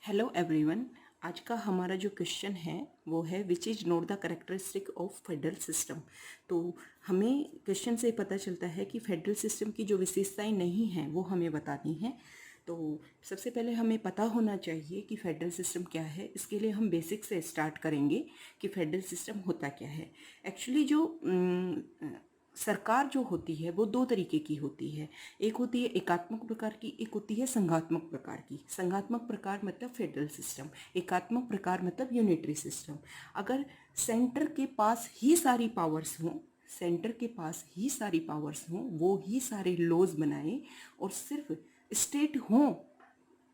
Hello everyone. आज का हमारा जो क्वेश्चन है वो है which is note the characteristic of federal system. तो हमें क्वेश्चन से पता चलता है कि फेडरल सिस्टम की जो विशेषताएं नहीं हैं वो हमें बतानी हैं। तो सबसे पहले हमें पता होना चाहिए कि फेडरल सिस्टम क्या है। इसके लिए हम बेसिक से स्टार्ट करेंगे कि फेडरल सिस्टम होता क्या है। एक्चुअली जो सरकार जो होती है वो दो तरीके की होती है। एक होती है एकात्मक प्रकार की, एक होती है संघात्मक प्रकार की। संघात्मक प्रकार मतलब फेडरल सिस्टम, एकात्मक प्रकार मतलब यूनिटरी सिस्टम। अगर सेंटर के पास ही सारी पावर्स हों, सेंटर के पास ही सारी पावर्स हों, वो ही सारे लॉज बनाए और सिर्फ स्टेट हों,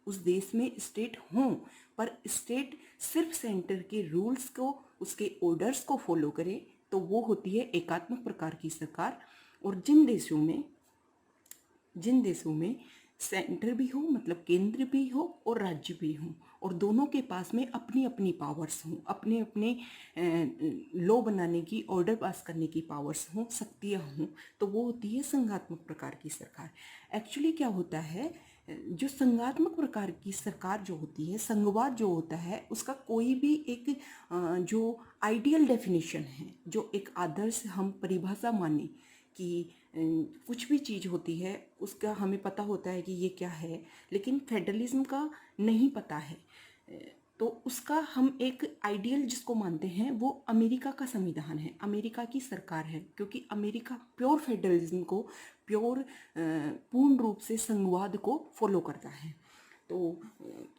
उस देश में स्टेट हों, पर स्टेट सिर्फ सेंटर के रूल्स को, उसके ऑर्डर्स को फॉलो करे, तो वो होती है एकात्मक प्रकार की सरकार। और जिन देशों में सेंटर भी हो मतलब केंद्र भी हो और राज्य भी हो, और दोनों के पास में अपनी अपनी पावर्स हों, अपने अपने लॉ बनाने की, ऑर्डर पास करने की पावर्स हों, शक्तियाँ हों, तो वो होती है संघात्मक प्रकार की सरकार। एक्चुअली क्या होता है, जो संघात्मक प्रकार की सरकार जो होती है, संघवाद जो होता है, उसका कोई भी एक जो आइडियल डेफिनेशन है, जो एक आदर्श हम परिभाषा माने कि कुछ भी चीज़ होती है उसका हमें पता होता है कि ये क्या है, लेकिन फेडरलिज्म का नहीं पता है। तो उसका हम एक आइडियल जिसको मानते हैं वो अमेरिका का संविधान है, अमेरिका की सरकार है, क्योंकि अमेरिका प्योर फेडरलिज्म को, प्योर पूर्ण रूप से संघवाद को फॉलो करता है। तो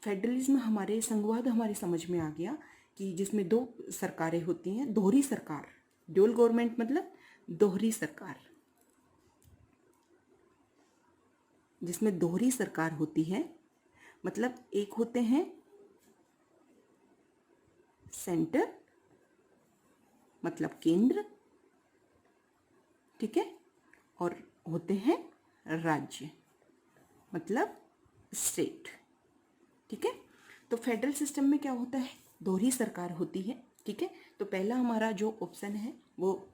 फेडरलिज्म हमारे, संघवाद हमारे समझ में आ गया कि जिसमें दो सरकारें होती हैं, दोहरी सरकार, ड्यूल गवर्नमेंट मतलब दोहरी सरकार, जिसमें दोहरी सरकार होती है। मतलब एक होते हैं सेंटर मतलब केंद्र, ठीक है, और होते हैं राज्य मतलब स्टेट, ठीक है। तो फेडरल सिस्टम में क्या होता है, दोहरी सरकार होती है, ठीक है। तो पहला हमारा जो ऑप्शन है वो,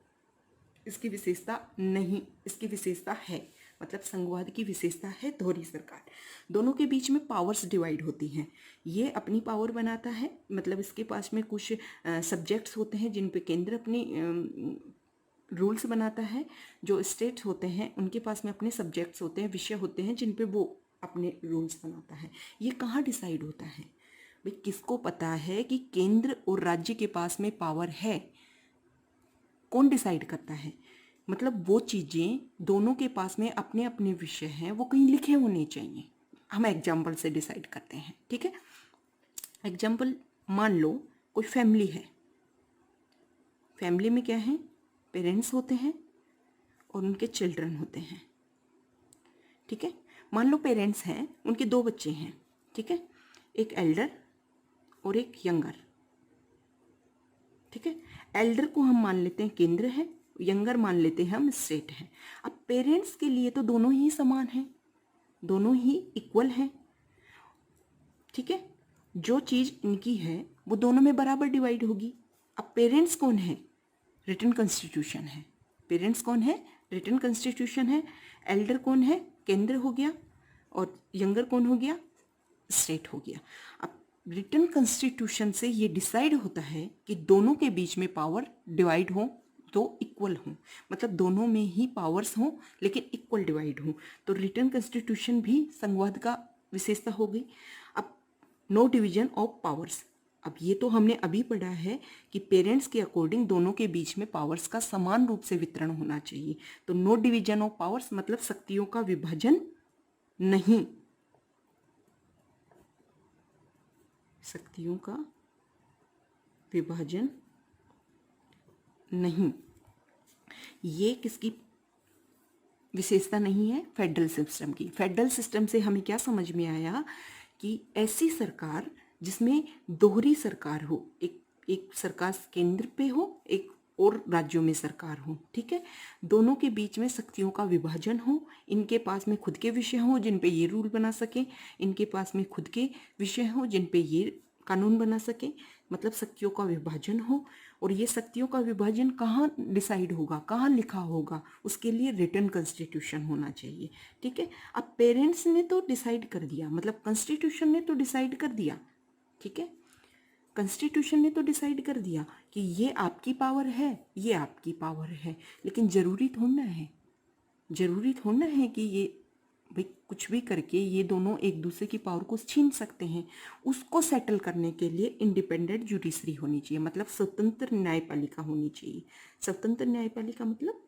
इसकी विशेषता नहीं, इसकी विशेषता है, मतलब संघवाद की विशेषता है दोहरी सरकार। दोनों के बीच में पावर्स डिवाइड होती हैं। ये अपनी पावर बनाता है, मतलब इसके पास में कुछ सब्जेक्ट्स होते हैं जिन पे केंद्र अपनी रूल्स बनाता है। जो स्टेट्स होते हैं उनके पास में अपने सब्जेक्ट्स होते हैं, विषय होते हैं जिन पे वो अपने रूल्स बनाता है। ये कहाँ डिसाइड होता है भाई, किसको पता है कि केंद्र और राज्य के पास में पावर है, कौन डिसाइड करता है। मतलब वो चीज़ें दोनों के पास में अपने अपने विषय हैं, वो कहीं लिखे होने चाहिए। हम एग्जाम्पल से डिसाइड करते हैं, ठीक है। एग्जाम्पल, मान लो कोई फैमिली है, फैमिली में क्या है, पेरेंट्स होते हैं और उनके चिल्ड्रन होते हैं, ठीक है। मान लो पेरेंट्स हैं, उनके दो बच्चे हैं, ठीक है, एक एल्डर और एक यंगर, ठीक है। एल्डर को हम मान लेते हैं केंद्र है, यंगर मान लेते हैं हम स्टेट है। अब पेरेंट्स के लिए तो दोनों ही समान हैं, दोनों ही इक्वल हैं, ठीक है। जो चीज़ इनकी है वो दोनों में बराबर डिवाइड होगी। अब पेरेंट्स कौन है, रिटन कॉन्स्टिट्यूशन है। पेरेंट्स कौन है, रिटन कॉन्स्टिट्यूशन है। एल्डर कौन है, केंद्र हो गया, और यंगर कौन हो गया, स्टेट हो गया। अब रिटन कॉन्स्टिट्यूशन से ये डिसाइड होता है कि दोनों के बीच में पावर डिवाइड हो तो इक्वल हों, मतलब दोनों में ही पावर्स हों लेकिन इक्वल डिवाइड हों। तो रिटन कॉन्स्टिट्यूशन भी संघवाद का विशेषता हो गई। अब नो डिवीजन ऑफ पावर्स, अब ये तो हमने अभी पढ़ा है कि पेरेंट्स के अकॉर्डिंग दोनों के बीच में पावर्स का समान रूप से वितरण होना चाहिए। तो नो डिवीजन ऑफ पावर्स मतलब शक्तियों का विभाजन नहीं, शक्तियों का विभाजन नहीं, ये किसकी विशेषता नहीं है, फेडरल सिस्टम की। फेडरल सिस्टम से हमें क्या समझ में आया कि ऐसी सरकार जिसमें दोहरी सरकार हो, एक एक सरकार केंद्र पे हो, एक और राज्यों में सरकार हो, ठीक है। दोनों के बीच में शक्तियों का विभाजन हो, इनके पास में खुद के विषय हों जिन पे ये रूल बना सके, इनके पास में खुद के विषय हों जिन पे ये कानून बना सके, मतलब शक्तियों का विभाजन हो। और ये शक्तियों का विभाजन कहाँ डिसाइड होगा, कहाँ लिखा होगा, उसके लिए रिटन कॉन्स्टिट्यूशन होना चाहिए, ठीक है। अब पेरेंट्स ने तो डिसाइड कर दिया, मतलब कॉन्स्टिट्यूशन ने तो डिसाइड कर दिया ठीक है। कॉन्स्टिट्यूशन ने तो डिसाइड कर दिया कि ये आपकी पावर है, ये आपकी पावर है, लेकिन ज़रूरी थोड़ा है कि ये भाई कुछ भी करके ये दोनों एक दूसरे की पावर को छीन सकते हैं। उसको सेटल करने के लिए इंडिपेंडेंट जुडिशरी होनी चाहिए, मतलब स्वतंत्र न्यायपालिका होनी चाहिए। स्वतंत्र न्यायपालिका मतलब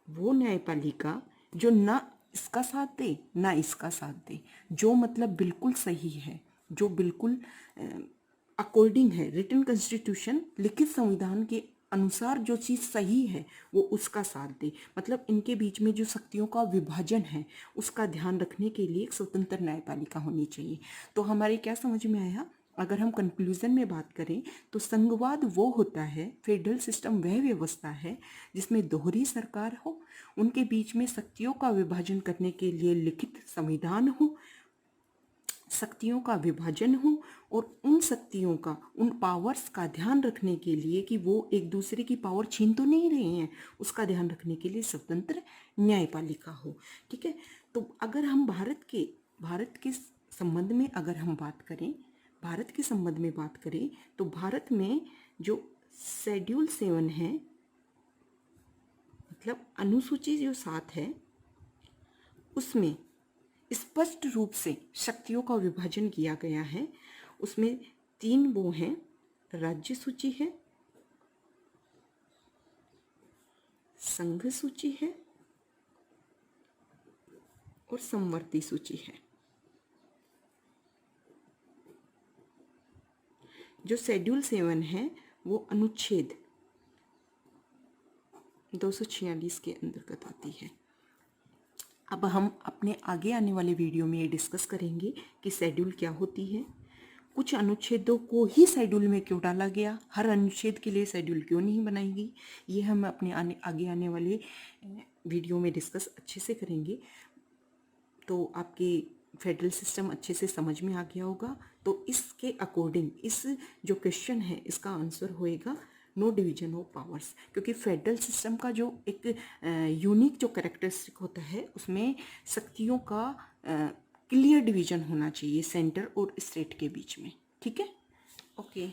वो न्यायपालिका जो ना इसका साथ दे ना इसका साथ दे, जो मतलब बिल्कुल सही है, जो बिल्कुल अकॉर्डिंग है रिटन कॉन्स्टिट्यूशन, लिखित संविधान के अनुसार जो चीज़ सही है वो उसका साथ दे। मतलब इनके बीच में जो शक्तियों का विभाजन है उसका ध्यान रखने के लिए एक स्वतंत्र न्यायपालिका होनी चाहिए। तो हमारे क्या समझ में आया, अगर हम कंक्लूजन में बात करें तो संघवाद वो होता है, फेडरल सिस्टम वह व्यवस्था है जिसमें दोहरी सरकार हो, उनके बीच में शक्तियों का विभाजन करने के लिए लिखित संविधान हो, शक्तियों का विभाजन हो, और उन शक्तियों का, उन पावर्स का ध्यान रखने के लिए कि वो एक दूसरे की पावर छीन तो नहीं रहे हैं, उसका ध्यान रखने के लिए स्वतंत्र न्यायपालिका हो। ठीक है। तो अगर हम भारत के संबंध में अगर हम बात करें, भारत के संबंध में बात करें तो भारत में जो शेड्यूल 7 है, मतलब अनुसूची जो 7 है, उसमें स्पष्ट रूप से शक्तियों का विभाजन किया गया है। उसमें 3 वो हैं, राज्य सूची है, संघ सूची है और समवर्ती सूची है। जो शेड्यूल 7 है वो अनुच्छेद 246 के अंतर्गत आती है। अब हम अपने आगे आने वाले वीडियो में ये डिस्कस करेंगे कि शेड्यूल क्या होती है, कुछ अनुच्छेदों को ही शेड्यूल में क्यों डाला गया, हर अनुच्छेद के लिए शेड्यूल क्यों नहीं बनाई गई, ये हम अपने आगे आने वाले वीडियो में डिस्कस अच्छे से करेंगे। तो आपके फेडरल सिस्टम अच्छे से समझ में आ गया होगा। तो इसके अकॉर्डिंग इस जो क्वेश्चन है इसका आंसर होएगा नो डिवीजन ऑफ पावर्स, क्योंकि फेडरल सिस्टम का जो एक यूनिक जो कैरेक्टरिस्टिक होता है उसमें शक्तियों का क्लियर डिवीजन होना चाहिए सेंटर और स्टेट के बीच में। ठीक है, ओके।